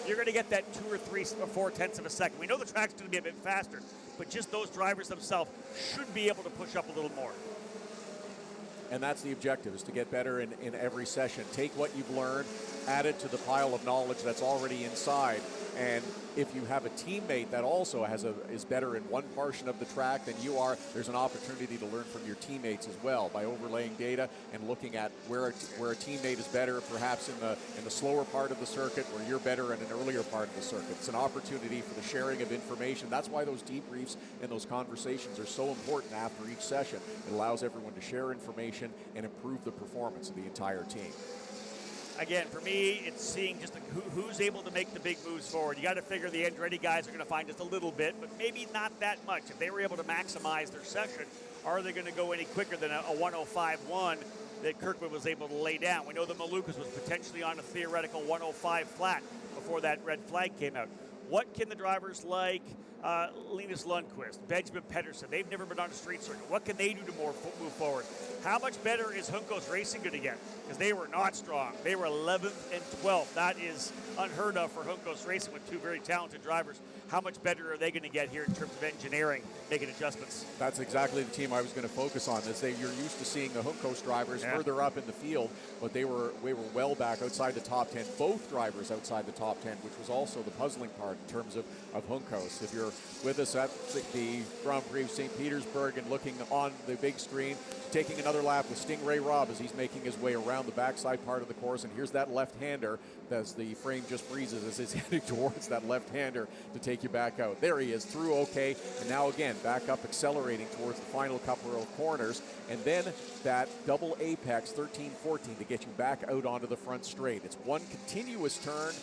you're going to get that 2 or 3 or 4 tenths of a second. We know the track's going to be a bit faster, but just those drivers themselves should be able to push up a little more. And that's the objective, is to get better in every session. Take what you've learned, add it to the pile of knowledge that's already inside. And if you have a teammate that also is better in one portion of the track than you are, there's an opportunity to learn from your teammates as well by overlaying data and looking at where a teammate is better, perhaps in the slower part of the circuit, where you're better in an earlier part of the circuit. It's an opportunity for the sharing of information. That's why those debriefs and those conversations are so important after each session. It allows everyone to share information and improve the performance of the entire team. Again, for me, it's seeing just who's able to make the big moves forward. You got to figure the Andretti guys are going to find just a little bit, but maybe not that much. If they were able to maximize their session, are they going to go any quicker than a 105.1 that Kirkwood was able to lay down? We know that Lundqvist was potentially on a theoretical 105 flat before that red flag came out. What can the drivers like Linus Lundqvist, Benjamin Pedersen, they've never been on a street circuit. What can they do to move forward? How much better is Lundqvist Racing going to get? Because they were not strong. They were 11th and 12th. That is unheard of for Lundqvist Racing with two very talented drivers. How much better are they going to get here in terms of engineering, making adjustments? That's exactly the team I was going to focus on. You're used to seeing the Lundqvist drivers further up in the field, but we were well back outside the top 10. Both drivers outside the top 10, which was also the puzzling part in terms of Lundqvist. If you're with us at the Grand Prix of St. Petersburg and looking on the big screen, taking another lap with Stingray Robb as he's making his way around the backside part of the course, and here's that left-hander as the frame just freezes as he's heading towards that left-hander to take you back out. There he is, through okay, and now again back up, accelerating towards the final couple of corners, and then that double apex 13-14 to get you back out onto the front straight. It's one continuous turn,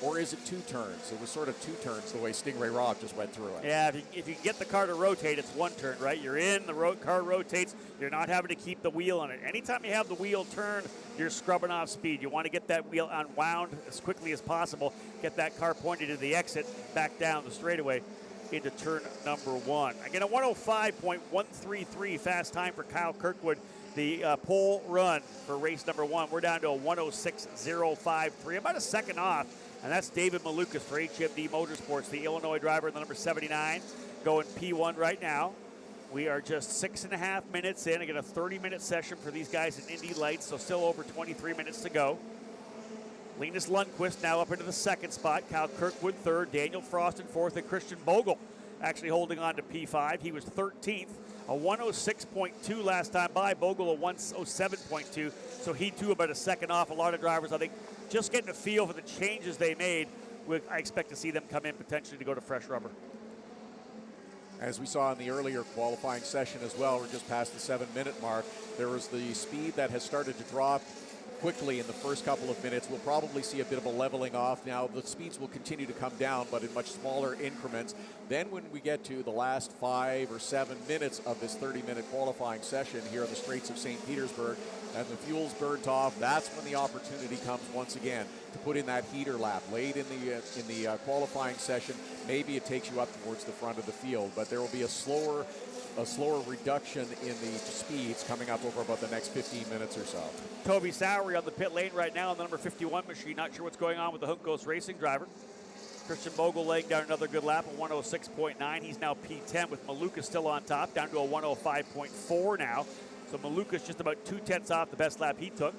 or is it two turns? It was sort of two turns the way Stingray Robb just went through it. Yeah, if you get the car to rotate, it's one turn, right? You're in, the car rotates, you're not having to keep the wheel on it. Anytime you have the wheel turn, you're scrubbing off speed. You want to get that wheel unwound as quickly as possible, get that car pointed to the exit, back down the straightaway into turn number one. Again, a 105.133 fast time for Kyle Kirkwood. The pole run for race number one. We're down to a 106.053, about a second off. And that's David Malukas for HMD Motorsports, the Illinois driver in the number 79, going P1 right now. We are just 6.5 minutes in. Again, a 30-minute session for these guys in Indy Lights, so still over 23 minutes to go. Linus Lundqvist now up into the second spot. Kyle Kirkwood third, Daniel Frost in fourth, and Christian Bogle actually holding on to P5. He was 13th, a 106.2 last time by. Bogle a 107.2, so he too about a second off. A lot of drivers, I think, just getting a feel for the changes they made. I expect to see them come in potentially to go to fresh rubber. As we saw in the earlier qualifying session as well, we're just past the 7-minute mark. There was the speed that has started to drop quickly in the first couple of minutes. We'll probably see a bit of a leveling off. Now the speeds will continue to come down, but in much smaller increments. Then when we get to the last 5 or 7 minutes of this 30-minute qualifying session here on the Straits of St. Petersburg, and the fuel's burnt off, that's when the opportunity comes once again to put in that heater lap late in the qualifying session. Maybe it takes you up towards the front of the field, but there will be a slower reduction in the speeds coming up over about the next 15 minutes or so. Toby Sowery on the pit lane right now on the number 51 machine. Not sure what's going on with the Lundqvist Racing driver. Christian Bogle laying down another good lap, a 106.9. He's now P10 with Malukas still on top, down to a 105.4 now. So Malukas just about 2/10 off the best lap he took.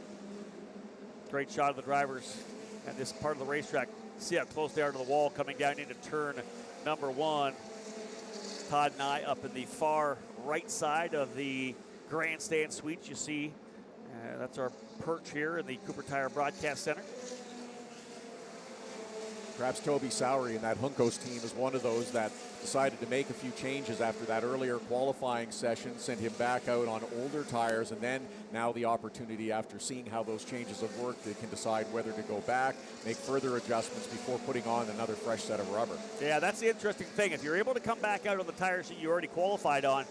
Great shot of the drivers at this part of the racetrack. See how close they are to the wall coming down into turn number one. Todd and I up in the far right side of the grandstand suites. You see, that's our perch here in the Cooper Tire Broadcast Center. Perhaps Toby Sowery and that Lundqvist team is one of those that decided to make a few changes after that earlier qualifying session, sent him back out on older tires, and then now the opportunity after seeing how those changes have worked, they can decide whether to go back, make further adjustments before putting on another fresh set of rubber. Yeah, that's the interesting thing. If you're able to come back out on the tires that you already qualified on,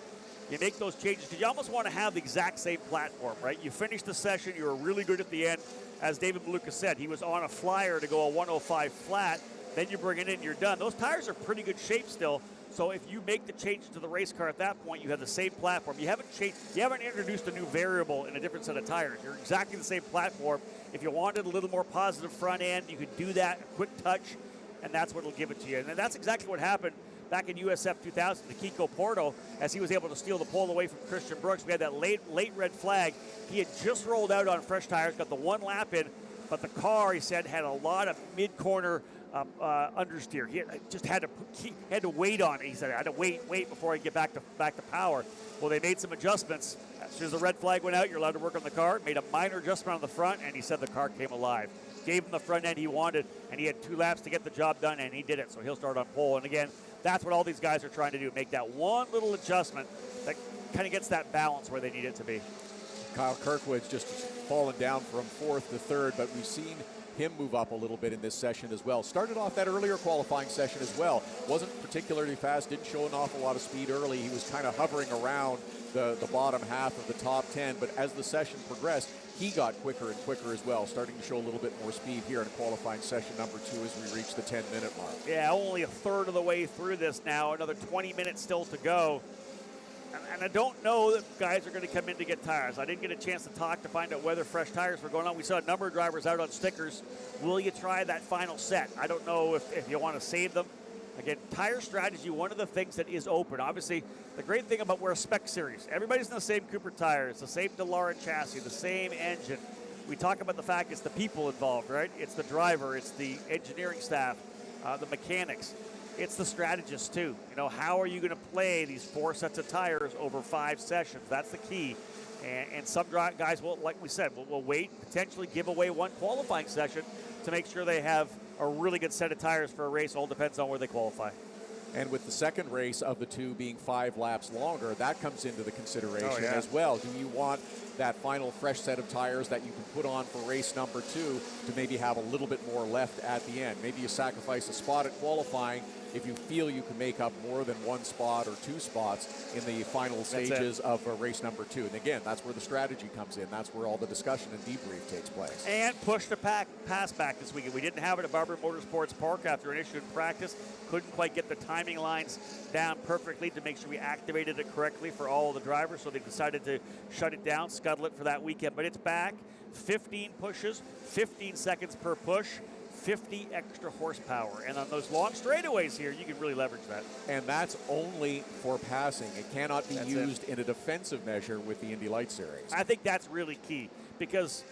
you make those changes because you almost want to have the exact same platform, right? You finish the session, you were really good at the end. As David Malukas said, he was on a flyer to go a 105 flat. Then you bring it in and you're done. Those tires are pretty good shape still. So if you make the change to the race car at that point, you have the same platform. You haven't introduced a new variable in a different set of tires. You're exactly the same platform. If you wanted a little more positive front end, you could do that, a quick touch. and that's what will give it to you. And that's exactly what happened back in USF 2000 to Kiko Porto, as he was able to steal the pole away from Christian Brooks. We had that late red flag. He had just rolled out on fresh tires, got the one lap in, but the car, he said, had a lot of mid-corner understeer. He just had to wait on it. He said, I had to wait before I get back to power. Well, they made some adjustments. As soon as the red flag went out, you're allowed to work on the car. Made a minor adjustment on the front, and he said the car came alive. Gave him the front end he wanted, and he had 2 laps to get the job done, and he did it. So he'll start on pole. And again, that's what all these guys are trying to do, make that one little adjustment that kind of gets that balance where they need it to be. Kyle Kirkwood's just fallen down from 4th to 3rd, but we've seen him move up a little bit in this session as well. Started off that earlier qualifying session as well. Wasn't particularly fast, didn't show an awful lot of speed early. He was kind of hovering around the bottom half of the top 10, but as the session progressed, he got quicker and quicker as well, starting to show a little bit more speed here in qualifying session number 2 as we reach the 10-minute mark. Yeah, only a third of the way through this now. Another 20 minutes still to go. And I don't know that guys are going to come in to get tires. I didn't get a chance to talk to find out whether fresh tires were going on. We saw a number of drivers out on stickers. Will you try that final set? I don't know if you want to save them. Again, tire strategy, one of the things that is open. Obviously, the great thing about we're a spec series, everybody's in the same Cooper tires, the same DeLara chassis, the same engine. We talk about the fact it's the people involved, right? It's the driver, it's the engineering staff, the mechanics. It's the strategists too. You know, how are you going to play these 4 sets of tires over 5 sessions? That's the key. And some guys will, like we said, will wait, potentially give away one qualifying session to make sure they have a really good set of tires for a race. All depends on where they qualify. And with the second race of the 2 being 5 laps longer, that comes into the consideration as well. Do you want that final fresh set of tires that you can put on for race number 2 to maybe have a little bit more left at the end? Maybe you sacrifice a spot at qualifying if you feel you can make up more than 1 spot or 2 spots in the final stages of race number 2. And again, that's where the strategy comes in. That's where all the discussion and debrief takes place. And push the pass back this weekend. We didn't have it at Barber Motorsports Park after an issue in practice. Couldn't quite get the timing lines down perfectly to make sure we activated it correctly for all of the drivers, so they decided to shut it down, scuttle it for that weekend. But it's back. 15 pushes, 15 seconds per push, 50 extra horsepower. And on those long straightaways here, you can really leverage that. And that's only for passing. It cannot be used in a defensive measure with the Indy Light Series. I think that's really key because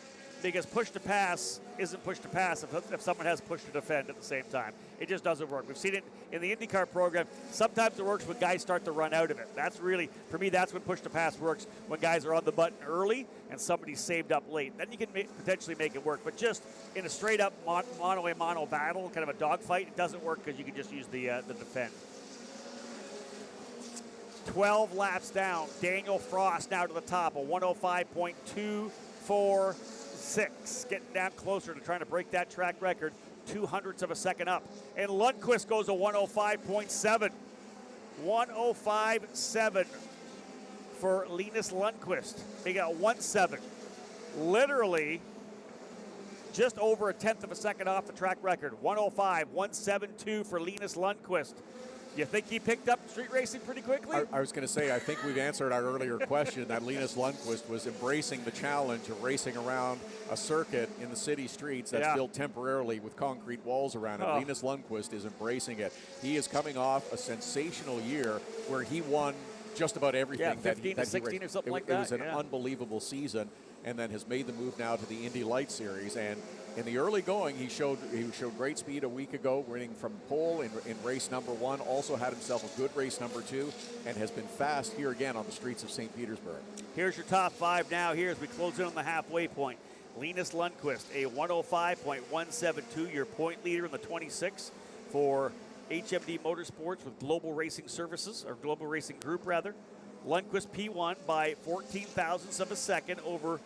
push to pass isn't push to pass if someone has push to defend at the same time. It just doesn't work. We've seen it in the IndyCar program. Sometimes it works when guys start to run out of it. That's really, for me, that's when push to pass works, when guys are on the button early and somebody's saved up late. Then you can potentially make it work. But just in a straight up mono-a-mono battle, kind of a dogfight, it doesn't work because you can just use the defend. 12 laps down. Daniel Frost now to the top, a 105.246. Getting down closer to trying to break that track record. 0.02 of a second up. And Lundqvist goes to 105.7. 105.7 for Linus Lundqvist. They got 1.7. Literally just over 1/10 of a second off the track record. 105.172 for Linus Lundqvist. You think he picked up street racing pretty quickly? I was going to say, I think we've answered our earlier question that Linus Lundqvist was embracing the challenge of racing around a circuit in the city streets that's built temporarily with concrete walls around it. Linus Lundqvist is embracing it. He is coming off a sensational year where he won just about everything. 15 to 16 or something like that. It was an unbelievable season, and then has made the move now to the Indy Light Series. And in the early going, he showed great speed a week ago, winning from pole in race number 1. Also had himself a good race number 2, and has been fast here again on the streets of St. Petersburg. Here's your top 5 now. Here as we close in on the halfway point. Linus Lundqvist, a 105.172, your point leader in the 26 for HMD Motorsports with Global Racing Services, or Global Racing Group rather. Lundqvist P1 by 14 thousandths of a second over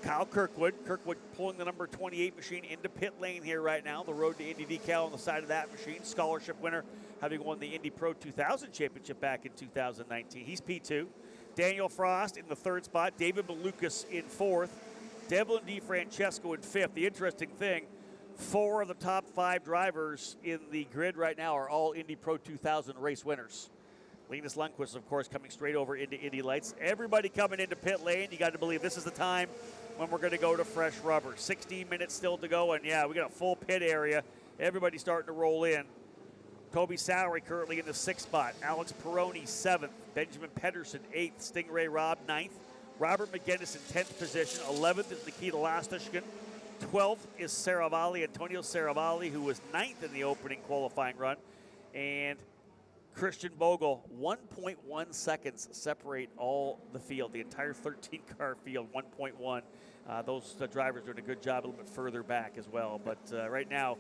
Kyle Kirkwood. Kirkwood pulling the number 28 machine into pit lane here right now. The road to Indy decal on the side of that machine. Scholarship winner, having won the Indy Pro 2000 championship back in 2019. He's P2. Daniel Frost in the 3rd spot. David Malukas in 4th. Devlin DeFrancesco in 5th. The interesting thing, 4 of the top 5 drivers in the grid right now are all Indy Pro 2000 race winners. Linus Lundqvist, of course, coming straight over into Indy Lights. Everybody coming into pit lane. You got to believe this is the time when we're going to go to fresh rubber. 16 minutes still to go, and we got a full pit area. everybody's starting to roll in. Toby Sowery currently in the 6th spot. Alex Peroni 7th. Benjamin Pedersen 8th. Stingray Robb 9th. Robert McGinnis in 10th position. 11th is Nikita Lastashkin. 12th is Saravalli, Antonio Saravalli, who was 9th in the opening qualifying run. And Christian Bogle, 1.1 seconds separate all the field, the entire 13-car field, 1.1. Those drivers are doing a good job a little bit further back as well. But right now,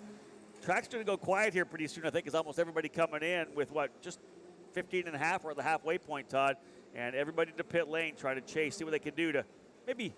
track's going to go quiet here pretty soon, I think, because almost everybody coming in with, just 15 and a half or the halfway point, Todd. And everybody to pit lane, try to chase, see what they can do to maybe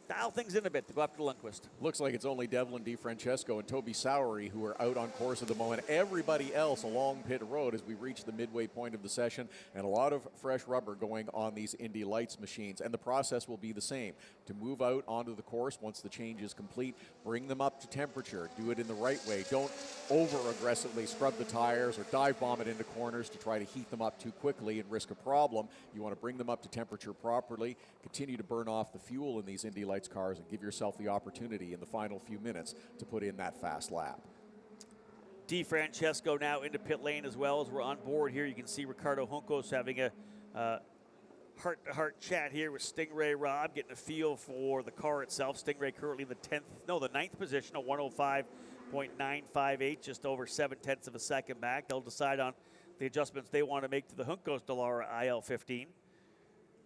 dial things in a bit to go after Lundqvist. Looks like it's only Devlin DeFrancesco and Toby Sowery who are out on course at the moment. Everybody else along pit road as we reach the midway point of the session, and a lot of fresh rubber going on these Indy Lights machines. And the process will be the same. To move out onto the course once the change is complete, bring them up to temperature. Do it in the right way. Don't over-aggressively scrub the tires or dive bomb it into corners to try to heat them up too quickly and risk a problem. You want to bring them up to temperature properly, continue to burn off the fuel in these Indy Lights cars, and give yourself the opportunity in the final few minutes to put in that fast lap. DeFrancesco now into pit lane as well as we're on board here. You can see Ricardo Juncos having a heart-to-heart chat here with Stingray Robb, getting a feel for the car itself. Stingray currently in the 9th position, a 105.958, just over 0.7 of a second back. They'll decide on the adjustments they want to make to the Juncos Dallara IL-15.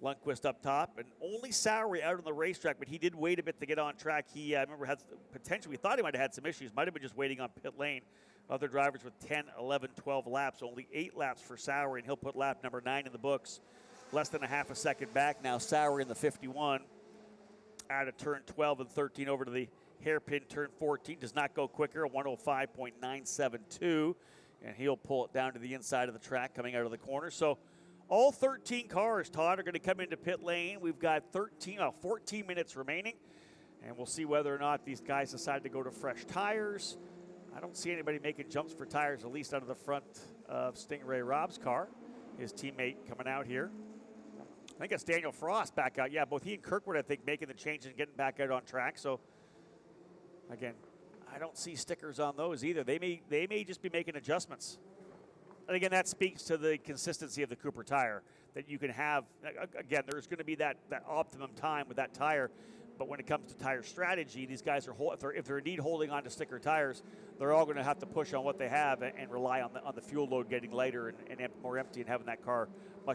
Lundqvist up top, and only Sowery out on the racetrack, but he did wait a bit to get on track. He, I remember, had potentially, we thought he might have had some issues, might have been just waiting on pit lane. Other drivers with 10, 11, 12 laps, only 8 laps for Sowery, and he'll put lap number 9 in the books. Less than a half a second back now. Sowery in the 51 out of turn 12 and 13 over to the hairpin turn 14. Does not go quicker, a 105.972, and he'll pull it down to the inside of the track coming out of the corner. So all 13 cars, Todd, are going to come into pit lane. We've got 14 minutes remaining, and we'll see whether or not these guys decide to go to fresh tires. I don't see anybody making jumps for tires, at least out of the front of Stingray Robb's car. His teammate coming out here. I think it's Daniel Frost back out. Yeah, both he and Kirkwood, I think, making the change and getting back out on track. So, again, I don't see stickers on those either. They may just be making adjustments. And again, that speaks to the consistency of the Cooper tire, that you can have. Again, there's going to be that optimum time with that tire. But when it comes to tire strategy, these guys are if they're indeed holding on to sticker tires, they're all going to have to push on what they have and rely on the fuel load getting lighter and more empty and having that car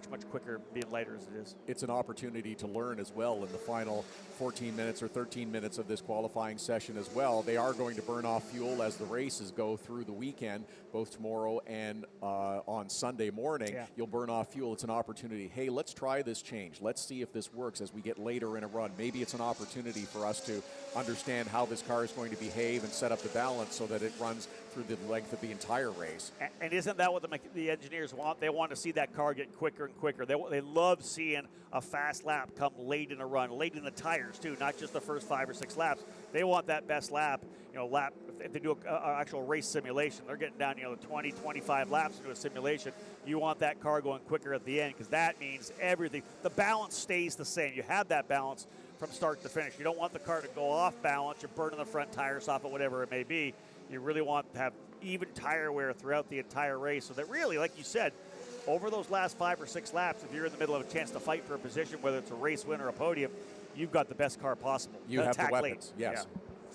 much quicker, being lighter as it is. It's an opportunity to learn as well in the final 14 minutes or 13 minutes of this qualifying session as well. They are going to burn off fuel as the races go through the weekend, both tomorrow and on Sunday morning. Yeah. You'll burn off fuel. It's an opportunity. Hey, let's try this change. Let's see if this works as we get later in a run. Maybe it's an opportunity for us to understand how this car is going to behave and set up the balance so that it runs through the length of the entire race. And isn't that what the engineers want? They want to see that car get quicker and quicker. They love seeing a fast lap come late in a run, late in the tires too, not just the first 5 or 6 laps. They want that best lap, if they do an actual race simulation, they're getting down, 20, 25 laps into a simulation. You want that car going quicker at the end because that means everything. The balance stays the same. You have that balance from start to finish. You don't want the car to go off balance. You're burning the front tires off, or whatever it may be. You really want to have even tire wear throughout the entire race so that really, like you said, over those last 5 or 6 laps, if you're in the middle of a chance to fight for a position, whether it's a race win or a podium, you've got the best car possible. You have the weapons, yes.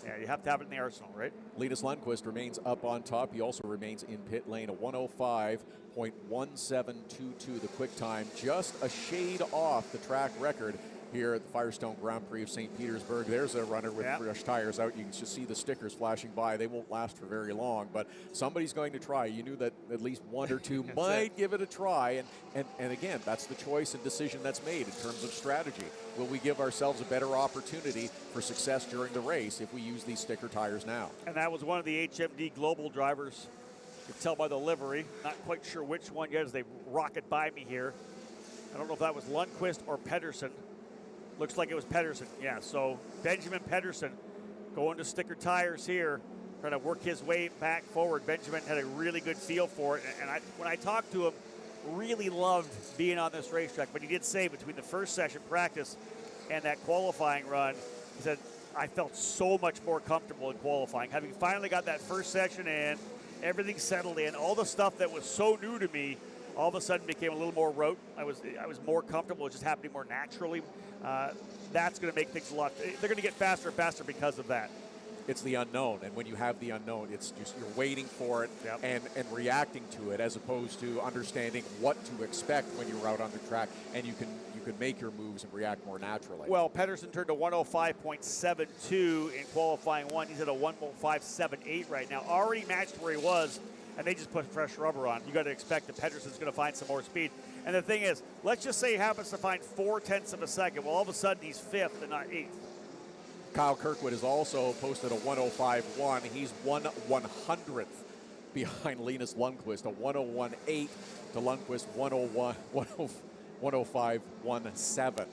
Yeah, you have to have it in the arsenal, right? Linus Lundqvist remains up on top. He also remains in pit lane, a 105.1722, the quick time, just a shade off the track record here at the Firestone Grand Prix of St. Petersburg. There's a runner with fresh tires out. You can just see the stickers flashing by. They won't last for very long, but somebody's going to try. You knew that at least one or two might give it a try, and again, that's the choice and decision that's made in terms of strategy. Will we give ourselves a better opportunity for success during the race if we use these sticker tires now? And that was one of the HMD Global drivers. You can tell by the livery. Not quite sure which one yet as they rocket by me here. I don't know if that was Lundqvist or Pedersen. Looks like it was Pedersen. Yeah, so Benjamin Pedersen going to sticker tires here, trying to work his way back forward. Benjamin had a really good feel for it, and when I talked to him, really loved being on this racetrack. But he did say between the first session practice and that qualifying run, he said I felt so much more comfortable in qualifying. Having finally got that first session in, everything settled in, all the stuff that was so new to me all of a sudden became a little more rote. I was more comfortable. It was just happening more naturally. That's going to make things a lot. They're going to get faster and faster because of that. It's the unknown, and when you have the unknown, it's just you're waiting for it and reacting to it, as opposed to understanding what to expect when you're out on the track, and you can make your moves and react more naturally. Well, Pedersen turned to 105.72 in qualifying one. He's at a 105.78 right now, already matched where he was, and they just put fresh rubber on. You got to expect that Pedersen's going to find some more speed. And the thing is, let's just say he happens to find 0.4 of a second. Well, all of a sudden he's 5th and not 8th. Kyle Kirkwood has also posted a 105.1. He's 1/100th behind Linus Lundqvist, a 101.8 to Lundqvist 105.17.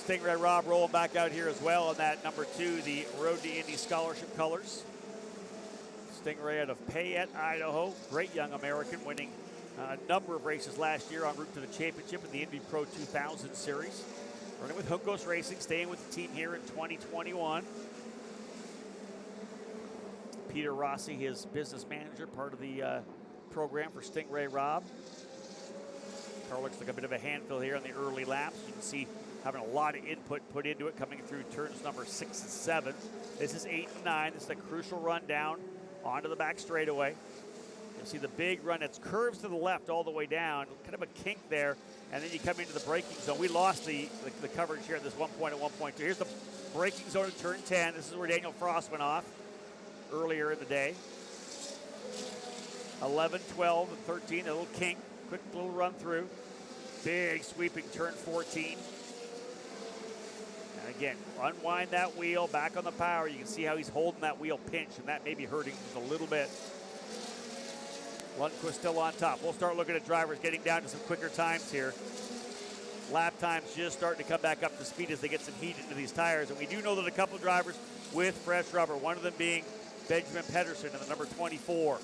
Stingray Rob rolling back out here as well on that number 2, the Road to Indy scholarship colors. Stingray out of Payette, Idaho. Great young American, winning a number of races last year en route to the championship in the Indy Pro 2000 series. Running with Lundqvist Racing, staying with the team here in 2021. Peter Rossi, his business manager, part of the program for Stingray Rob. Car looks like a bit of a handful here on the early laps. You can see having a lot of input put into it, coming through turns number 6 and 7. This is 8 and 9. This is a crucial run down onto the back straightaway. You'll see the big run. It's curves to the left all the way down, kind of a kink there, and then you come into the braking zone. We lost the coverage here at this 1 point and 1.2. Here's the braking zone at turn 10. This is where Daniel Frost went off earlier in the day. 11, 12, and 13, a little kink, quick little run through. Big sweeping turn 14. And again, unwind that wheel, back on the power. You can see how he's holding that wheel pinch, and that may be hurting just a little bit. Lundqvist still on top. We'll start looking at drivers getting down to some quicker times here. Lap times just starting to come back up to speed as they get some heat into these tires. And we do know that a couple drivers with fresh rubber, one of them being Benjamin Pedersen in the number 24.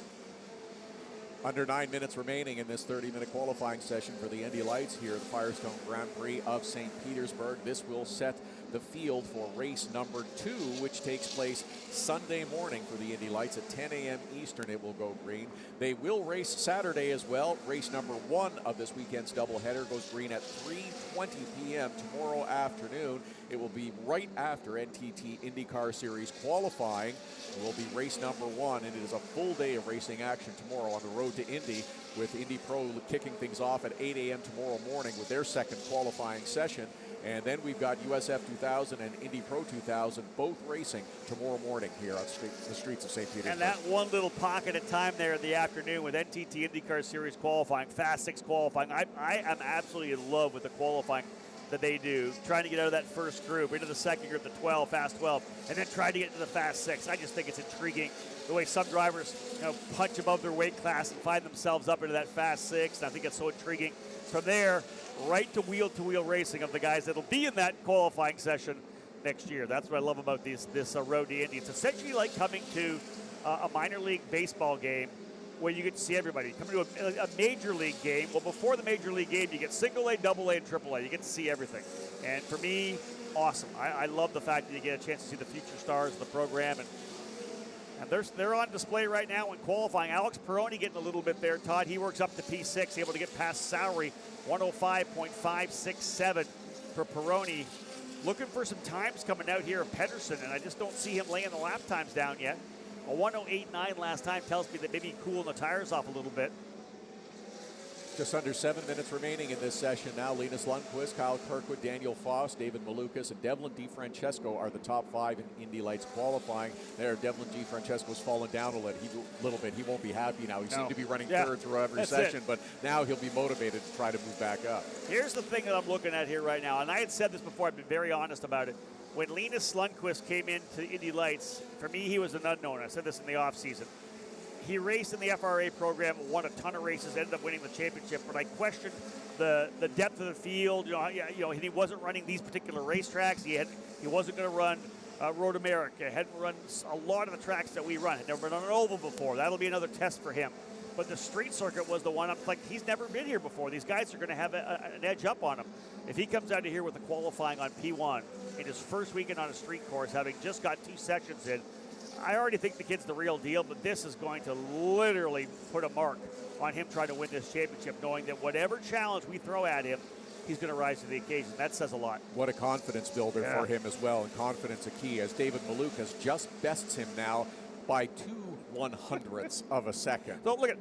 Under 9 minutes remaining in this 30-minute qualifying session for the Indy Lights here at the Firestone Grand Prix of St. Petersburg. This will set the field for race number 2, which takes place Sunday morning for the Indy Lights at 10 a.m. Eastern. It will go green. They will race Saturday as well. Race number 1 of this weekend's doubleheader goes green at 3:20 p.m. tomorrow afternoon. It will be right after NTT IndyCar Series qualifying. It will be race number 1, and it is a full day of racing action tomorrow on the road to Indy, with Indy Pro kicking things off at 8 a.m. tomorrow morning with their second qualifying session. And then we've got USF 2000 and Indy Pro 2000 both racing tomorrow morning here on the streets of St. Petersburg. And that one little pocket of time there in the afternoon with NTT IndyCar Series qualifying, Fast 6 qualifying. I am absolutely in love with the qualifying that they do, trying to get out of that first group into the second group, the 12, Fast 12, and then trying to get into the Fast 6. I just think it's intriguing the way some drivers, punch above their weight class and find themselves up into that Fast 6. And I think it's so intriguing. From there, right to wheel racing of the guys that'll be in that qualifying session next year. That's what I love about this road to Indy. It's essentially like coming to a minor league baseball game where you get to see everybody. Coming to a major league game, well, before the major league game, you get single A, double A, and triple A. You get to see everything. And for me, awesome. I love the fact that you get a chance to see the future stars of the program. And they're on display right now in qualifying. Alex Peroni getting a little bit there, Todd. He works up to P6, able to get past salary, 105.567 for Peroni. Looking for some times coming out here of Pedersen, and I just don't see him laying the lap times down yet. A 108.9 last time tells me that maybe cooling the tires off a little bit. Just under 7 minutes remaining in this session now. Linus Lundqvist, Kyle Kirkwood, Daniel Foss, David Malukas, and Devlin DiFrancesco are the top 5 in Indy Lights qualifying. There, Devlin DiFrancesco's fallen down a little bit. He won't be happy now. He seemed to be running third through every session, but now he'll be motivated to try to move back up. Here's the thing that I'm looking at here right now, and I had said this before. I've been very honest about it. When Linus Lundqvist came into Indy Lights, for me, he was an unknown. I said this in the offseason. He raced in the FRA program, won a ton of races, ended up winning the championship. But I questioned the depth of the field. He wasn't running these particular racetracks. He wasn't going to run Road America. Hadn't run a lot of the tracks that we run. Had never been on an oval before. That'll be another test for him. but the street circuit was the one. I'm like, he's never been here before. These guys are going to have an edge up on him. If he comes out of here with the qualifying on P1 in his first weekend on a street course, having just got 2 sections in, I already think the kid's the real deal, but this is going to literally put a mark on him trying to win this championship, knowing that whatever challenge we throw at him, he's going to rise to the occasion. That says a lot. What a confidence builder for him as well, and confidence a key, as David Malukas just bests him now by 2/100ths of a second. So look at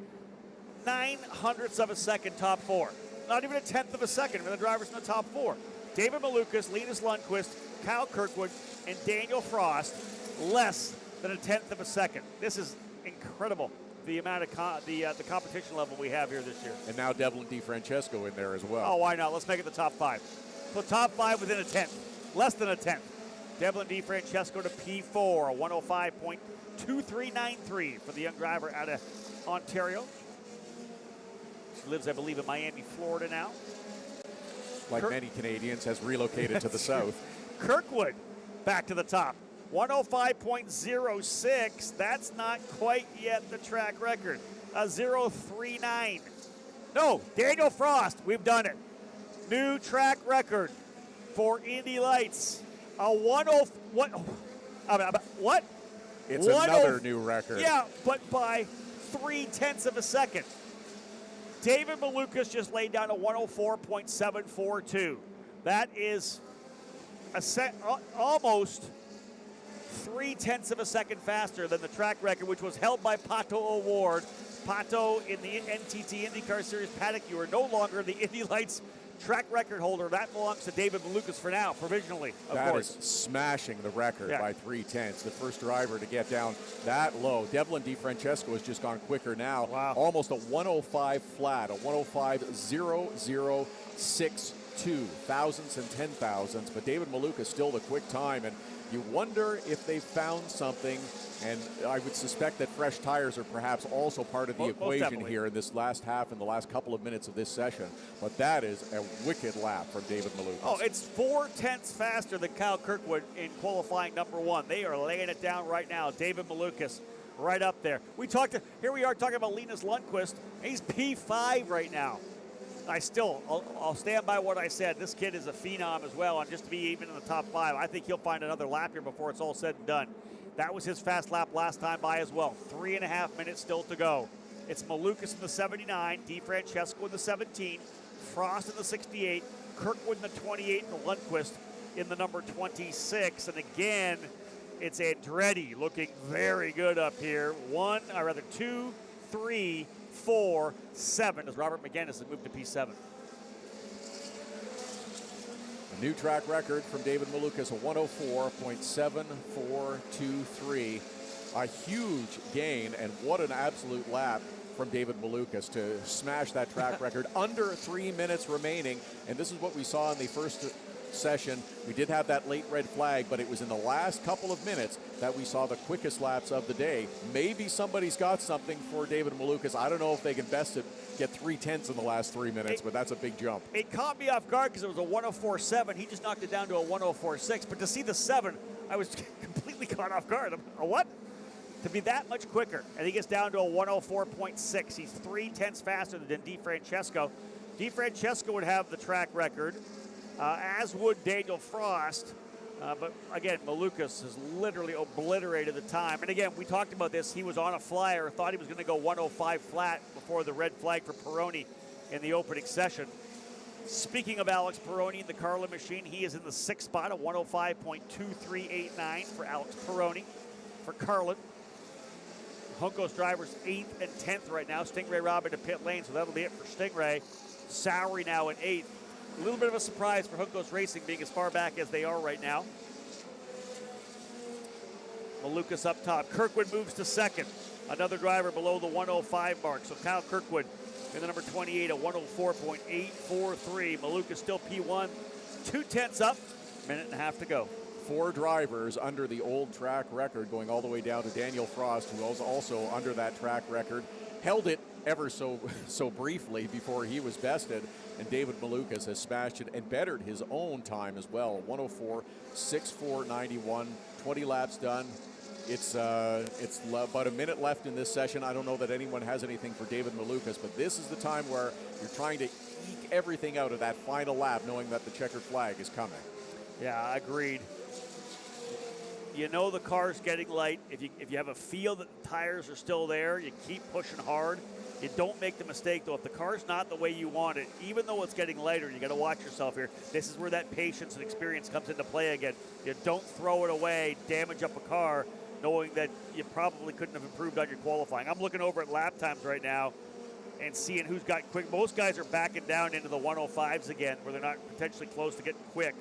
9/100ths of a second, top 4. Not even a 10th of a second for the drivers in the top 4. David Malukas, Linus Lundqvist, Kyle Kirkwood, and Daniel Frost, less than a 10th of a second. This is incredible, the amount of the competition level we have here this year. And now Devlin DiFrancesco in there as well. Oh, why not? Let's make it the top 5. So top 5 within a 10th, less than a 10th. Devlin DiFrancesco to P4, 105.2393 for the young driver out of Ontario. He lives, I believe, in Miami, Florida now. Like many Canadians, has relocated to the south. Kirkwood back to the top. 105.06. That's not quite yet the track record. A 0.39. No, Daniel Frost. We've done it. New track record for Indy Lights. A 10. What? It's another new record. Yeah, but by 0.3 of a second. David Malukas just laid down a 104.742. That is almost 0.3 of a second faster than the track record, which was held by Pato O'Ward. Pato in the NTT IndyCar Series paddock. You are no longer the Indy Lights track record holder. That belongs to David Malukas for now, provisionally, of course. That is smashing the record by 0.3. The first driver to get down that low. Devlin DiFrancesco has just gone quicker now. Wow. Almost a 105 flat, a 105.0062, thousandths and 10,000ths. But David Malukas still the quick time, and you wonder if they found something, and I would suspect that fresh tires are perhaps also part of the equation here in this last half and the last couple of minutes of this session. But that is a wicked lap from David Malukas. Oh, it's 0.4 faster than Kyle Kirkwood in qualifying number 1. They are laying it down right now. David Malukas right up there. Here we are talking about Linus Lundqvist. He's P5 right now. I'll stand by what I said. This kid is a phenom as well, and just to be even in the top 5, I think he'll find another lap here before it's all said and done. That was his fast lap last time by as well. 3.5 minutes still to go. It's Malukas in the 79, DiFrancesco in the 17, Frost in the 68, Kirkwood in the 28, and Lundqvist in the number 26. And again, it's Andretti looking very good up here. 2, 3, 4, 7 as Robert McGinnis has moved to P7. A new track record from David Malukas, a 104.7423. A huge gain, and what an absolute lap from David Malukas to smash that track record. Under 3 minutes remaining, and this is what we saw in the first session. We did have that late red flag, but it was in the last couple of minutes that we saw the quickest laps of the day. Maybe somebody's got something for David Malukas. I don't know if they can best it, get 0.3 in the last 3 minutes, but that's a big jump. It caught me off guard because it was a 104.7. He just knocked it down to a 104.6. But to see the 7, I was completely caught off guard. A what? To be that much quicker. And he gets down to a 104.6. He's 0.3 faster than DiFrancesco. DiFrancesco would have the track record, as would Daniel Frost. But again, Malukas has literally obliterated the time. And again, we talked about this. He was on a flyer, thought he was going to go 105 flat before the red flag for Peroni in the opening session. Speaking of Alex Peroni in the Carlin machine, he is in the 6th spot at 105.2389 for Alex Peroni for Carlin. Hunkos drivers 8th and 10th right now. Stingray Robin to pit lane, so that'll be it for Stingray. Sowery now in 8th. A little bit of a surprise for Hunkos Racing being as far back as they are right now. Malukas up top. Kirkwood moves to 2nd. Another driver below the 105 mark. So Kyle Kirkwood in the number 28 at 104.843. Malukas still P1. 0.2 up. Minute and a half to go. 4 drivers under the old track record, going all the way down to Daniel Frost, who was also under that track record. Held it ever so briefly before he was bested, and David Malukas has smashed it and bettered his own time as well. 104.6491, 20 laps done. It's about a minute left in this session. I don't know that anyone has anything for David Malukas, but this is the time where you're trying to eke everything out of that final lap, knowing that the checkered flag is coming. Yeah, agreed. You know the car's getting light. If you have a feel that the tires are still there, you keep pushing hard. You don't make the mistake, though. If the car's not the way you want it, even though it's getting lighter, you got to watch yourself here. This is where that patience and experience comes into play again. You don't throw it away, damage up a car, knowing that you probably couldn't have improved on your qualifying. I'm looking over at lap times right now and seeing who's got quick. Most guys are backing down into the 105s again, where they're not potentially close to getting quick.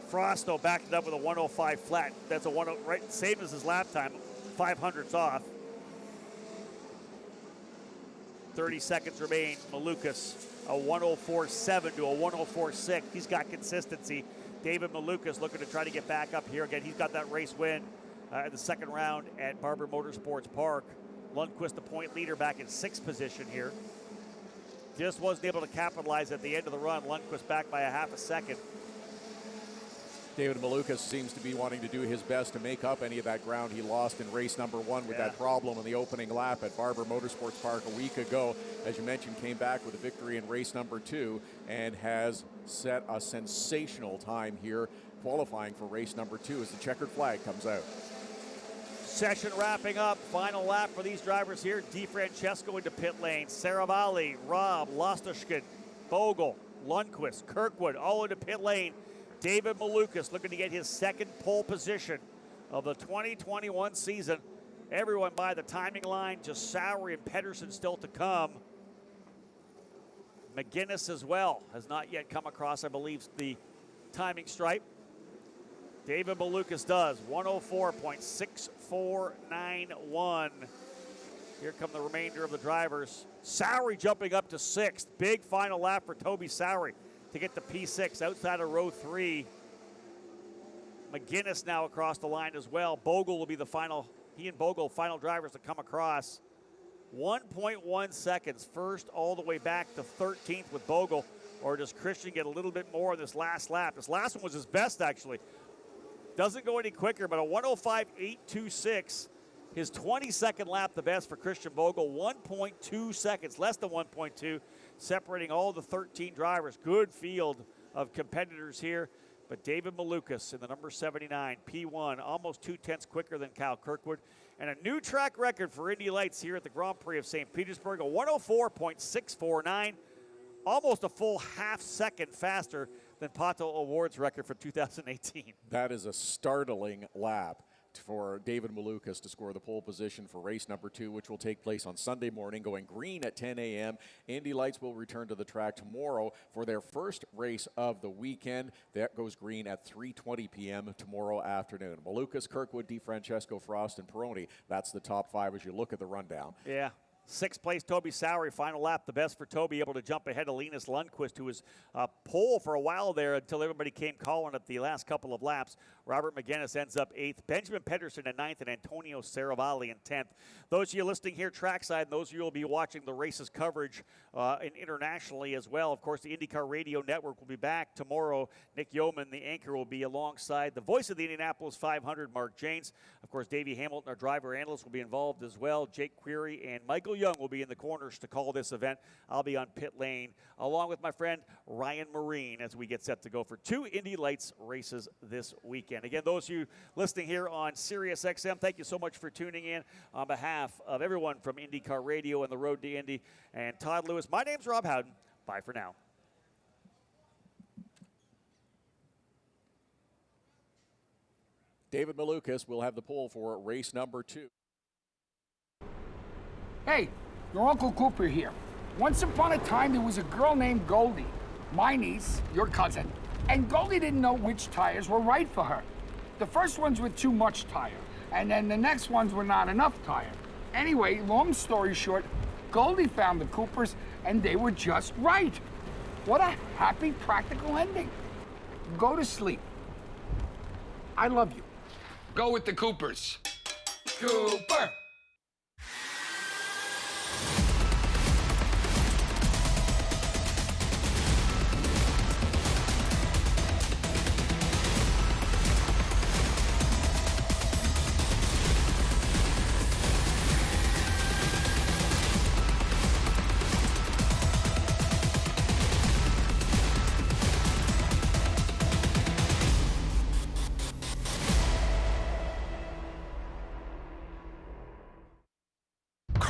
Frost, though, backed it up with a 105 flat. That's a 10, right, same as his lap time, 500ths off. 30 seconds remain. Malukas, a 104.7 to a 104.6. He's got consistency. David Malukas looking to try to get back up here again. He's got that race win in the second round at Barber Motorsports Park. Lundqvist, the point leader, back in 6th position here. Just wasn't able to capitalize at the end of the run. Lundqvist back by a half a second. David Malukas seems to be wanting to do his best to make up any of that ground he lost in race number 1 with that problem in the opening lap at Barber Motorsports Park a week ago. As you mentioned, came back with a victory in race number 2 and has set a sensational time here qualifying for race number 2 as the checkered flag comes out. Session wrapping up. Final lap for these drivers here. DeFrancesco into pit lane. Saravalli, Robb, Lostoshkin, Bogle, Lundqvist, Kirkwood, all into pit lane. David Malukas looking to get his second pole position of the 2021 season. Everyone by the timing line. Just Sauer and Pedersen still to come. McGuinness as well has not yet come across, I believe, the timing stripe. David Malukas does. 104.6491. Here come the remainder of the drivers. Sauer jumping up to 6th. Big final lap for Toby Sauer to get to P6 outside of row 3. McGuinness now across the line as well. Bogle will be the final, he and Bogle, final drivers to come across. 1.1 seconds, first all the way back to 13th with Bogle, or does Christian get a little bit more in this last lap? This last one was his best, actually. Doesn't go any quicker, but a 105.826. His 22nd lap, the best for Christian Bogle. 1.2 seconds, less than 1.2, separating all the 13 drivers. Good field of competitors here. But David Malukas in the number 79, P1, almost 0.2 quicker than Kyle Kirkwood. And a new track record for Indy Lights here at the Grand Prix of St. Petersburg, a 104.649, almost a full half second faster than Pato Award's record for 2018. That is a startling lap for David Malukas to score the pole position for race number 2, which will take place on Sunday morning, going green at 10 a.m. Indy Lights will return to the track tomorrow for their first race of the weekend. That goes green at 3:20 p.m. tomorrow afternoon. Malukas, Kirkwood, DeFrancesco, Frost, and Peroni. That's the top 5 as you look at the rundown. Yeah. 6th place, Toby Sauer, final lap, the best for Toby, able to jump ahead of Linus Lundqvist, who was pole for a while there until everybody came calling at the last couple of laps. Robert McGuinness ends up 8th. Benjamin Pedersen at 9th, and Antonio Saravalli in 10th. Those of you listening here trackside, and those of you who will be watching the races coverage internationally as well. Of course, the IndyCar Radio Network will be back tomorrow. Nick Yeoman, the anchor, will be alongside the voice of the Indianapolis 500, Mark Janes. Of course, Davey Hamilton, our driver analyst, will be involved as well. Jake Query and Michael Young will be in the corners to call this event. I'll be on pit lane along with my friend Ryan Marine as we get set to go for 2 Indy Lights races this weekend. Again, those of you listening here on Sirius XM, thank you so much for tuning in. On behalf of everyone from IndyCar Radio and the Road to Indy and Todd Lewis, my name's Rob Howden. Bye for now. David Malukas will have the pole for race number 2. Hey, your Uncle Cooper here. Once upon a time, there was a girl named Goldie, my niece, your cousin, and Goldie didn't know which tires were right for her. The first ones were too much tire, and then the next ones were not enough tire. Anyway, long story short, Goldie found the Coopers, and they were just right. What a happy, practical ending. Go to sleep. I love you. Go with the Coopers. Cooper!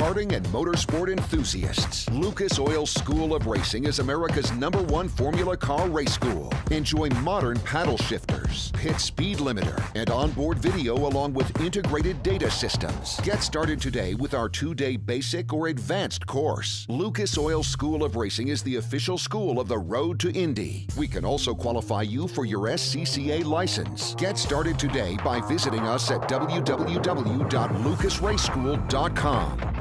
karting and motorsport enthusiasts. Lucas Oil School of Racing is America's #1 Formula Car race school. Enjoy modern paddle shifters, pit speed limiter, and onboard video along with integrated data systems. Get started today with our 2-day basic or advanced course. Lucas Oil School of Racing is the official school of the Road to Indy. We can also qualify you for your SCCA license. Get started today by visiting us at www.lucasraceschool.com.